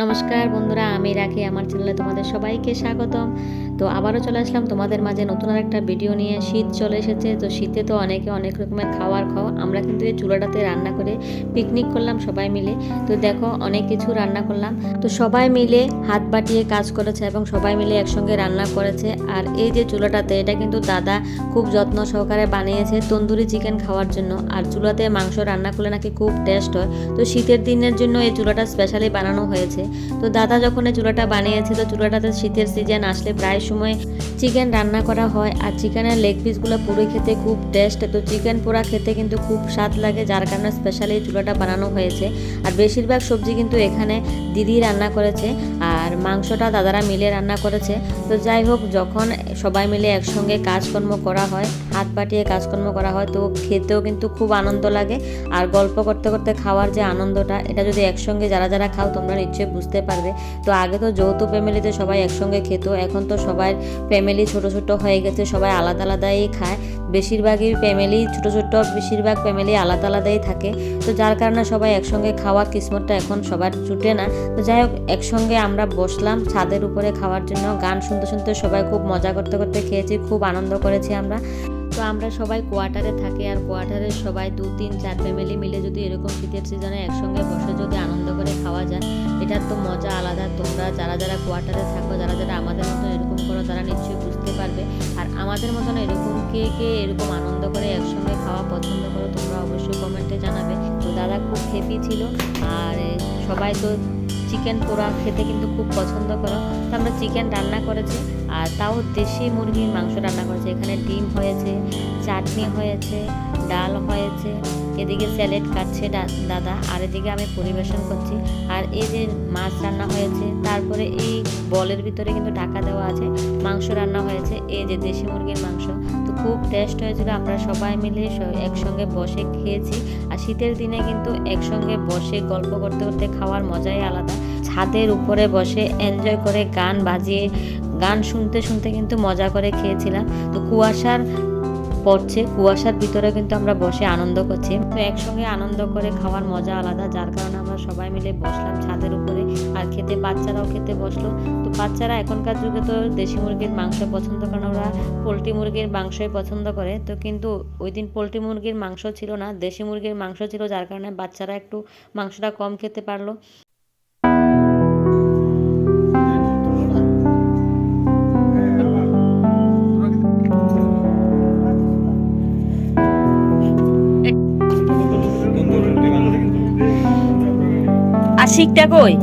নমস্কার বন্ধুরা, আমি রাখি আমার চ্যানেলে তোমাদের সবাইকে স্বাগতম। তো আবারও চলে আসলাম তোমাদের মাঝে নতুন আর একটা ভিডিও নিয়ে। শীত চলে এসেছে, তো শীতে তো অনেকে অনেক রকমের খাবার খাওয়া। আমরা কিন্তু এই চুলাটাতে রান্না করে পিকনিক করলাম সবাই মিলে। তো দেখো অনেক কিছু রান্না করলাম। তো সবাই মিলে হাত বাটিয়ে কাজ করেছে এবং সবাই মিলে একসঙ্গে রান্না করেছে। আর এই যে চুলাটাতে, এটা কিন্তু দাদা খুব যত্ন সহকারে বানিয়েছে তন্দুরি চিকেন খাওয়ার জন্য। আর চুলাতে মাংস রান্না করলে নাকি খুব টেস্ট হয়। তো শীতের দিনের জন্য এই চুলাটা স্পেশালি বানানো হয়েছে। তো দাদা যখন এই চুলাটা বানিয়েছে, তো চুলাটাতে শীতের সিজন আসলে প্রায় সময় চিকেন রান্না করা হয়। আর চিকেনের লেগ পিসগুলো পুরো খেতে খুব টেস্ট। তো চিকেন পোড়া খেতে কিন্তু খুব স্বাদ লাগে, যার কারণে স্পেশালি এই চুলাটা বানানো হয়েছে। আর বেশিরভাগ সবজি কিন্তু এখানে দিদি রান্না করেছে, আর মাংসটা দাদারা মিলে রান্না করেছে। তো যাই হোক, যখন সবাই মিলে একসঙ্গে কাজকর্ম করা হয়, হাত পাটিয়ে কাজকর্ম করা হয়, তো খেতেও কিন্তু খুব আনন্দ লাগে। আর গল্প করতে করতে খাওয়ার যে আনন্দটা, এটা যদি একসঙ্গে যারা যারা খাও তোমরা নিশ্চয়ই বুঝতে পারবে। তো আগে তো যৌথ ফ্যামিলিতে সবাই একসঙ্গে খেত, এখন তো সবাই ফ্যামিলি ছোট ছোট হয়ে গেছে, সবাই আলাদা আলাদাই খায়। বেশিরভাগই ফ্যামিলি ছোট ছোট, বেশিরভাগ ফ্যামিলি আলাদা আলাদাই থাকে। তো যার কারণে সবাই একসঙ্গে খাওয়ার কিসমতটা এখন সবার জুটে না। তো যাই হোক, একসঙ্গে আমরা বসলাম ছাদের উপরে খাওয়ার জন্য। গান শুনতে শুনতে সবাই খুব মজা করতে করতে খেয়েছি, খুব আনন্দ করেছি আমরা। তো আমরা সবাই কোয়ার্টারে থাকি, আর কোয়ার্টারের সবাই 2-3-4 ফ্যামিলি মিলে যদি এরকম শীতের সিজনে একসঙ্গে বসে যদি আনন্দ করে খাওয়া যায়, এটার তো মজা আলাদা। তোমরা যারা যারা কোয়ার্টারে থাকো, যারা যারা আমাদের মতন এরকম করো, তারা নিশ্চয়ই বুঝতে পারবে। আর আমাদের মতন এরকম কে কে এরকম আনন্দ করে একসঙ্গে খাওয়া পছন্দ করো, তোমরা অবশ্যই কমেন্টে জানাবে। তো দাদা খুব হ্যাপি ছিল। আর সবাই তো চিকেন পোড়া খেতে কিন্তু খুব পছন্দ করো। তো আমরা চিকেন রান্না করেছি, আর তাও দেশি মুরগির মাংস রান্না করেছে। এখানে ডিম হয়েছে, চাটনি হয়েছে, ডাল হয়েছে, এদিকে স্যালাড কাটছে দাদা, আর এদিকে আমি পরিবেশন করছি। আর এই যে মাছ রান্না হয়েছে, তারপরে এই বলের ভিতরে কিন্তু ঢাকা দেওয়া আছে, মাংস রান্না হয়েছে, এই যে দেশি মুরগির মাংস। তো খুব টেস্ট হয়েছিল, আমরা সবাই মিলে একসঙ্গে বসে খেয়েছি। আর শীতের দিনে কিন্তু একসঙ্গে বসে গল্প করতে করতে খাওয়ার মজাই আলাদা। ছাদের উপরে বসে এনজয় করে গান বাজিয়ে গান শুনতে শুনতে কিন্তু মজা করে খেয়েছিলাম। তো কুয়াশার ভিতরে কিন্তু আমরা বসে আনন্দ করছি। তো একসঙ্গে আনন্দ করে খাওয়ার মজা আলাদা, যার কারণে আমরা সবাই মিলে বসলাম ছাদের উপরে। আর খেতে বাচ্চারাও খেতে বসলো। তো বাচ্চারা এখনকার যুগে তো দেশি মুরগির মাংস পছন্দ করে না, ওরা পোলট্রি মুরগির মাংসই পছন্দ করে। তো কিন্তু ওই দিন পোলট্রি মুরগির মাংস ছিল না, দেশি মুরগির মাংস ছিল, যার কারণে বাচ্চারা একটু মাংসটা কম খেতে পারলো। আশিকটা কই?